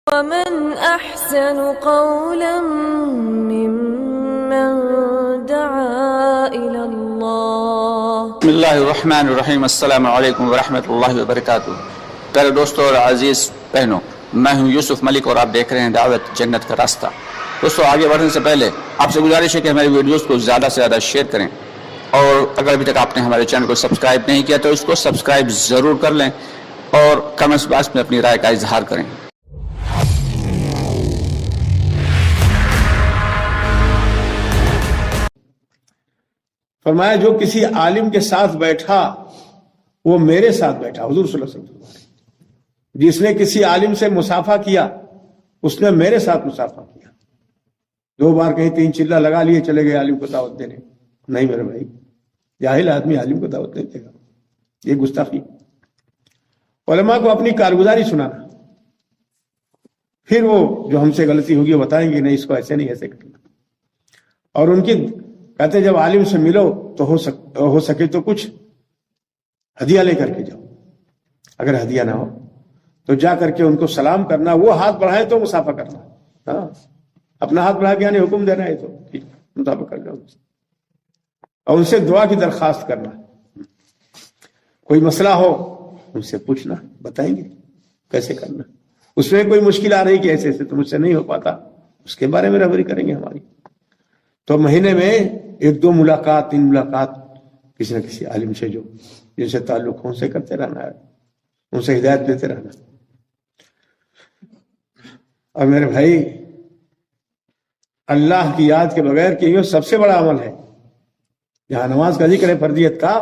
ومن أحسن قولا ممن دعا إلى الله. بسم اللہ الرحمن الرحیم. السلام علیکم ورحمۃ اللہ وبرکاتہ. پیارے دوستوں اور عزیز بہنوں، میں ہوں یوسف ملک اور آپ دیکھ رہے ہیں دعوت جنت کا راستہ. دوستوں، آگے بڑھنے سے پہلے آپ سے گزارش ہے کہ ہماری ویڈیوز کو زیادہ سے زیادہ شیئر کریں، اور اگر ابھی تک آپ نے ہمارے چینل کو سبسکرائب نہیں کیا تو اس کو سبسکرائب ضرور کر لیں اور کمنٹس باکس میں اپنی رائے کا اظہار کریں. فرمایا جو کسی عالم کے ساتھ بیٹھا وہ میرے ساتھ بیٹھا. حضور صلی اللہ علیہ وسلم جس نے کسی عالم سے مصافحہ کیا اس نے میرے ساتھ مصافحہ کیا. 2 بار کہیں 3 چلا لگا لیے چلے گئے عالم کو دعوت دینے. نہیں میرے بھائی، جاہل آدمی عالم کو دعوت نہیں دے گا، یہ گستاخی. علماء کو اپنی کارگزاری سنانا، پھر وہ جو ہم سے غلطی ہوگی وہ بتائیں گے نہیں اس کو ایسے نہیں ایسے کرنا. اور ان کی کہتے جب عالم سے ملو تو ہو سکے تو کچھ ہدیہ لے کر کے جاؤ. اگر ہدیہ نہ ہو تو جا کر کے ان کو سلام کرنا، وہ ہاتھ بڑھائے تو مصافحہ کرنا. ہاں، اپنا ہاتھ بڑھا کے یعنی حکم دینا ہے تو ٹھیک مصافحہ کر جاؤ، اور ان سے دعا کی درخواست کرنا. کوئی مسئلہ ہو ان سے پوچھنا، بتائیں گے کیسے کرنا. اس میں کوئی مشکل آ رہی کہ ایسے ایسے تو مجھ سے نہیں ہو پاتا، اس کے بارے میں رہبری کریں گے ہماری. تو مہینے میں 1-2 ملاقات 3 ملاقات کسی نہ کسی عالم سے جو جن سے تعلق ہو ان سے کرتے رہنا ہے، ان سے ہدایت دیتے رہنا. اور میرے بھائی، اللہ کی یاد کے بغیر کہ یہ سب سے بڑا عمل ہے. جہاں نماز کا ذکر ہے فرضیت کا،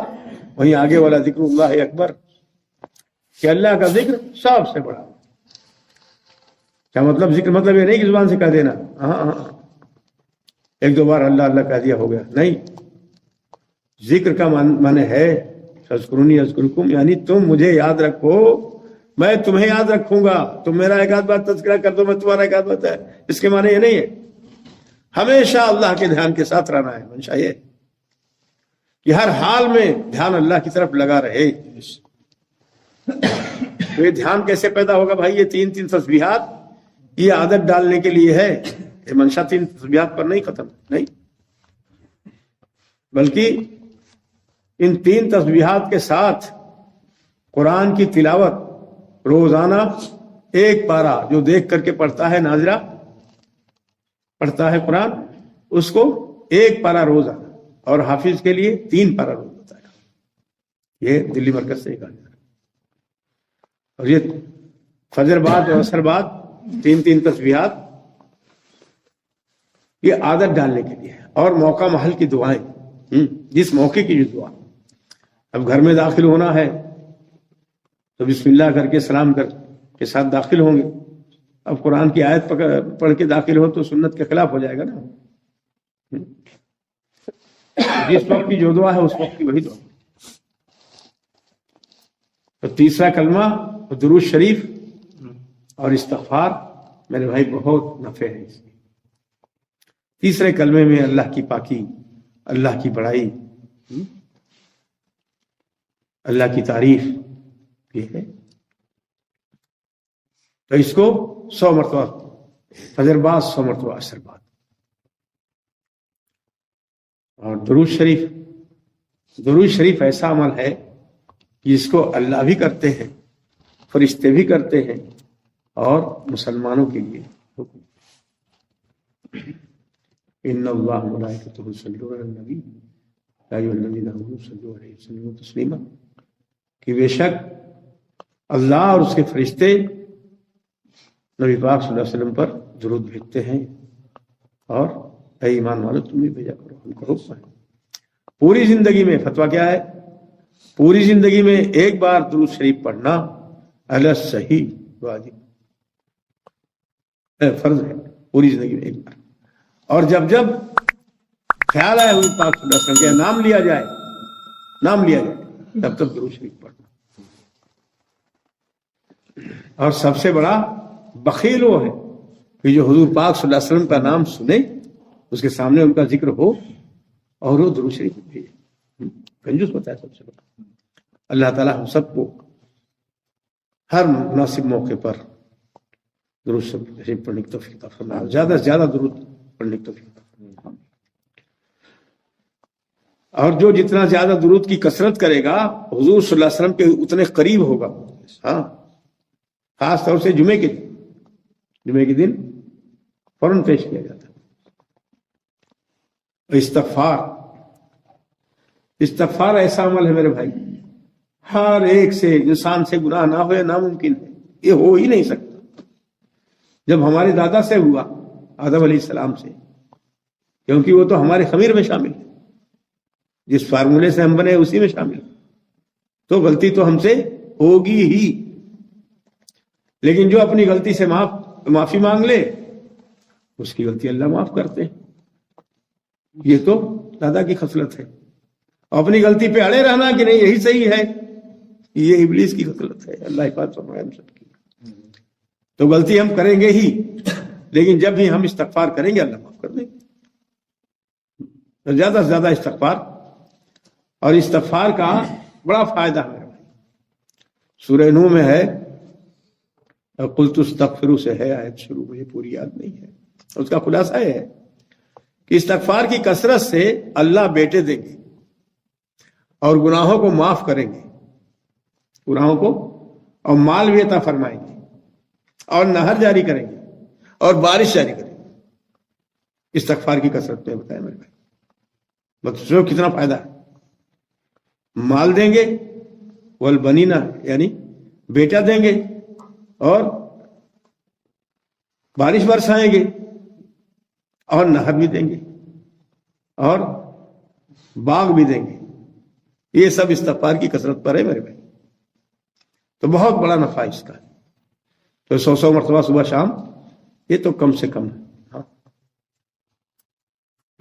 وہیں آگے والا ذکر اللہ اکبر، کہ اللہ کا ذکر سب سے بڑا. کیا مطلب ذکر؟ مطلب یہ نہیں کہ زبان سے کہہ دینا ہاں 1-2 بار اللہ اللہ کہہ دیا ہو گیا. نہیں، ذکر کا معنی ہے فاذکرونی اذکرکم، یعنی تم مجھے یاد رکھو میں تمہیں یاد رکھوں گا. تم میرا ایک آدھ بار تذکرہ کر دو میں تمہارا ایک آدھ بات ہے. اس کے معنی یہ نہیں ہے ہمیشہ اللہ کے دھیان کے ساتھ رہنا ہے. منشا یہ کہ ہر حال میں دھیان اللہ کی طرف لگا رہے. تو یہ دھیان کیسے پیدا ہوگا بھائی؟ یہ 3 تسبیحات یہ عادت ڈالنے کے لیے ہے. یہ منشا 3 تسبیحات پر نہیں ختم، نہیں، بلکہ ان 3 تسبیحات کے ساتھ قرآن کی تلاوت روزانہ 1 پارہ جو دیکھ کر کے پڑھتا ہے، ناظرہ پڑھتا ہے قرآن، اس کو 1 پارہ روزانہ، اور حافظ کے لیے 3 پارہ روز بتایا. یہ دلی مرکز سے کہا جاتا ہے. اور یہ فجر بعد اور عصر بعد 3 تسبیحات یہ عادت ڈالنے کے لیے ہے. اور موقع محل کی دعائیں، جس موقع کی جو دعا. اب گھر میں داخل ہونا ہے تو بسم اللہ کر کے سلام کر کے ساتھ داخل ہوں گے. اب قرآن کی آیت پڑھ کے داخل ہو تو سنت کے خلاف ہو جائے گا نا. جس وقت کی جو دعا ہے اس وقت کی وہی دعا. تو تیسرا کلمہ درود شریف اور استغفار میرے بھائی بہت نفع ہے. اس میں تیسرے کلمے میں اللہ کی پاکی، اللہ کی بڑائی، اللہ کی تعریف یہ ہے. تو اس کو 100 مرتبہ فجر بعد، 100 مرتبہ عصر بعد. اور درود شریف ایسا عمل ہے کہ اس کو اللہ بھی کرتے ہیں، فرشتے بھی کرتے ہیں، اور مسلمانوں کے لیے حکم. ان اللہ ملائکتہ یصلون علی النبی یا ایھا الذین آمنوا صلوا علیہ وسلموا تسلیما، کہ بے شک اللہ اور اس کے فرشتے نبی پاک صلی اللہ علیہ وسلم پر درود بھیجتے ہیں. اور اے ایمان والو تم بھی بھیجا کرو، ان کو حکم ہے. پوری زندگی میں فتویٰ کیا ہے؟ پوری زندگی میں 1 بار درود شریف پڑھنا علی صحیح واجب فرض ہے. پوری زندگی میں 1 بار. اور جب خیال آئے حضور پاک صلی اللہ علیہ وسلم کا نام لیا جائے تب تک درود شریف پڑھنا. اور سب سے بڑا بخیل وہ ہے کہ جو حضور پاک صلی اللہ علیہ وسلم کا نام سنے، اس کے سامنے ان کا ذکر ہو اور وہ درود شریف بھیجے. کنجوس ہوتا ہے سب سے بڑا. اللہ تعالیٰ ہم سب کو ہر مناسب موقع پر درود شریف پڑھنے کی توفیق عطا فرمائے، زیادہ سے زیادہ درود پڑھنے کی توفیق عطا فرمائے۔ اور جو جتنا زیادہ درود کی کثرت کرے گا حضور صلی اللہ علیہ وسلم کے اتنے قریب ہوگا۔ ہاں، خاص طور سے جمعے کے دن فوراً پیش کیا جاتا ہے استغفار ایسا عمل ہے میرے بھائی، ہر ایک سے انسان سے گناہ نہ ہو ناممکن ہے، یہ ہو ہی نہیں سکتا۔ جب ہمارے دادا سے ہوا آدم علیہ السلام سے، کیونکہ وہ تو ہمارے خمیر میں شامل ہے، جس فارمولے سے ہم بنے اسی میں شامل ہے، تو غلطی تو ہم سے ہوگی ہی، لیکن جو اپنی غلطی سے معافی مانگ لے اس کی غلطی اللہ معاف کرتے ہیں۔ یہ تو دادا کی خصلت ہے۔ اپنی غلطی پہ اڑے رہنا کہ نہیں یہی صحیح ہے، یہ ابلیس کی خصلت ہے۔ اللہ حفاظت فرمائے ہم سب کی۔ تو غلطی ہم کریں گے ہی، لیکن جب بھی ہم استغفار کریں گے اللہ معاف کر دیں گے۔ تو زیادہ سے زیادہ استغفار، اور استغفار کا بڑا فائدہ ہے۔ سورہ نوح میں ہے، قلت استغفروا سے ہے آیت شروع، مجھے پوری یاد نہیں ہے، اس کا خلاصہ یہ ہے کہ استغفار کی کثرت سے اللہ بیٹے دیں گے اور گناہوں کو معاف کریں گے، گناہوں کو، اور مال بھی عطا فرمائیں گے، اور نہر جاری کریں گے، اور بارش جاری کریں گے۔ استغفار کی کثرت میں بتایا میرے بھائی، بچوں کو کتنا فائدہ ہے۔ مال دیں گے، والبنینا یعنی بیٹا دیں گے، اور بارش برسائیں گے، اور نہر بھی دیں گے، اور باغ بھی دیں گے۔ یہ سب استغفار کی کثرت پر ہے میرے بھائی، تو بہت بڑا نفع اس کا ہے۔ تو 100 مرتبہ صبح شام، یہ تو کم سے کم ہے۔ ہاں،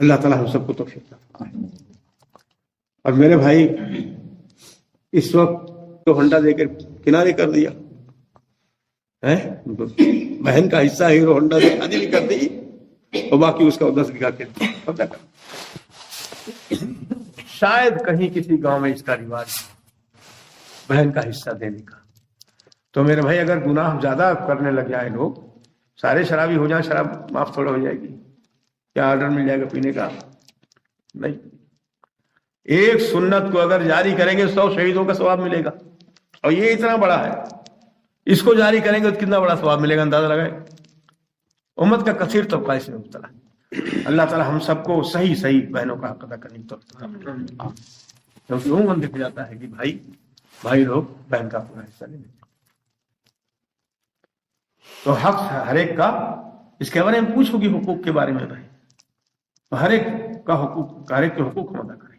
اللہ تعالیٰ ہم سب کو توفیق عطا فرمائے۔ اور میرے بھائی، اس وقت تو ہنڈا دے کر کنارے کر دیا ہے، بہن کا حصہ ہیرو ہونڈا سے شادی بھی کر دی، اور باقی اس کا 10 بیگھہ کے شاید کہیں کسی گاؤں میں اس کا رواج بہن کا حصہ دینے کا۔ تو میرے بھائی، اگر گناہ زیادہ کرنے لگ جائے لوگ، سارے شرابی ہو جائیں، شراب معاف تھوڑا ہو جائے گی؟ کیا آرڈر مل جائے گا پینے کا؟ نہیں۔ ایک سنت کو اگر جاری کریں گے 100 شہیدوں کا ثواب ملے گا، اور یہ اتنا بڑا ہے، اس کو جاری کریں گے تو کتنا بڑا ثواب ملے گا، اندازہ لگائے۔ امت کا کثیر طبقہ اس میں مبتلا ہے۔ اللہ تعالی ہم سب کو صحیح بہنوں کا حق ادا کرنے کی توفیق عطا فرمائے، کیونکہ وہ من دیکھ جاتا ہے کہ بھائی لوگ بہن کا پورا حصہ لے لیں۔ تو حق ہر ایک کا، اس کے بارے میں پوچھو گی حقوق کے بارے میں بھائی، تو ہر ایک کا حقوق، ہر ایک کے حقوق ہم ادا کریں۔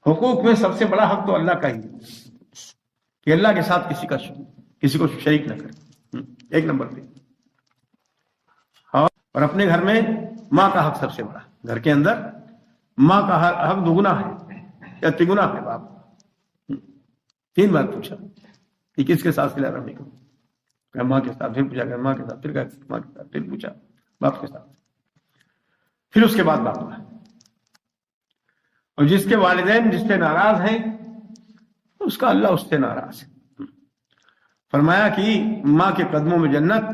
حقوق میں سب سے بڑا حق تو اللہ کا ہی ہے، کہ اللہ کے ساتھ کسی کو شریک نہ کرے، ایک نمبر پہ۔ اور اپنے گھر میں ماں کا حق سب سے بڑا، گھر کے اندر ماں کا حق دگنا ہے یا تگنا ہے باپ کا۔ 3 بار پوچھا کہ کس کے ساتھ صلہ رحمی کروں، کہ ماں کے ساتھ، پھر پوچھا کہ ماں کے ساتھ، پھر ماں کے ساتھ، پھر پوچھا باپ کے ساتھ، پھر اس کے بعد باپ کا۔ اور جس کے والدین جس سے ناراض ہیں، اس کا اللہ اس سے ناراض ہے۔ فرمایا کہ ماں کے قدموں میں جنت،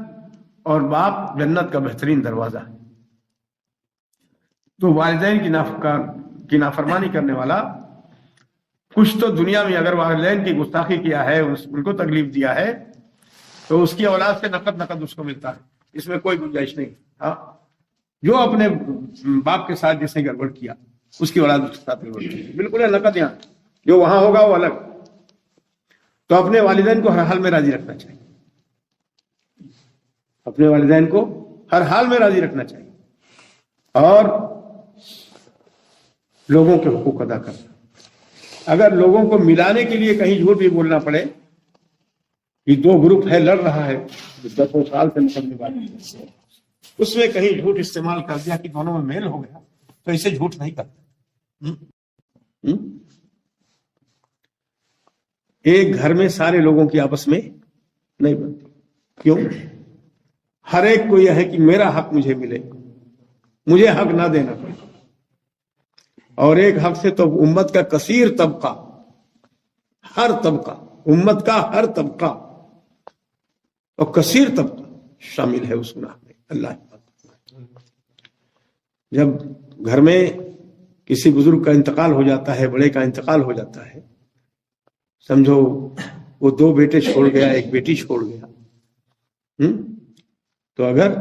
اور باپ جنت کا بہترین دروازہ ہے۔ تو والدین کی نافرمانی کرنے والا، کچھ تو دنیا میں اگر والدین کی گستاخی کیا ہے، ان کو تکلیف دیا ہے، تو اس کی اولاد سے نقد اس کو ملتا ہے، اس میں کوئی گنجائش نہیں۔ ہاں، جو اپنے باپ کے ساتھ جس نے گڑبڑ کیا، اس کی اولاد اس کے ساتھ گڑبڑ کی، بالکل ہے نقد۔ یہاں جو وہاں ہوگا وہ الگ۔ تو اپنے والدین کو ہر حال میں راضی رکھنا چاہیے، اپنے والدین کو ہر حال میں راضی رکھنا چاہیے، اور لوگوں کے حقوق ادا کرنا۔ اگر لوگوں کو ملانے کے لیے کہیں جھوٹ بھی بولنا پڑے کہ 2 گروپ ہے، لڑ رہا ہے 10 سال سے مقدمے بات، اس میں کہیں جھوٹ استعمال کر دیا کہ دونوں میں میل ہو گیا، تو اسے جھوٹ نہیں کرتا۔ ایک گھر میں سارے لوگوں کی آپس میں نہیں بنتی، کیوں؟ ہر ایک کو یہ ہے کہ میرا حق مجھے ملے، مجھے حق نہ دینا پڑے۔ اور ایک حق سے تو امت کا کثیر طبقہ، ہر طبقہ، امت کا ہر طبقہ اور کثیر طبقہ شامل ہے اس گناہ میں. اللہ جب گھر میں کسی بزرگ کا انتقال ہو جاتا ہے, بڑے کا انتقال ہو جاتا ہے, سمجھو وہ 2 بیٹے چھوڑ گیا, 1 بیٹی چھوڑ گیا, تو اگر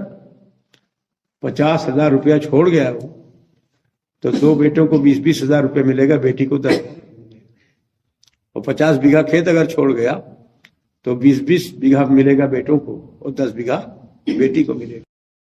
50,000 روپیہ چھوڑ گیا وہ, تو 2 بیٹوں کو 20,000 روپے ملے گا, بیٹی کو 10. اور 50 بیگھہ کھیت اگر چھوڑ گیا تو 20 بیگھہ ملے گا بیٹوں کو اور 10 بیگھہ بیٹی کو ملے گا.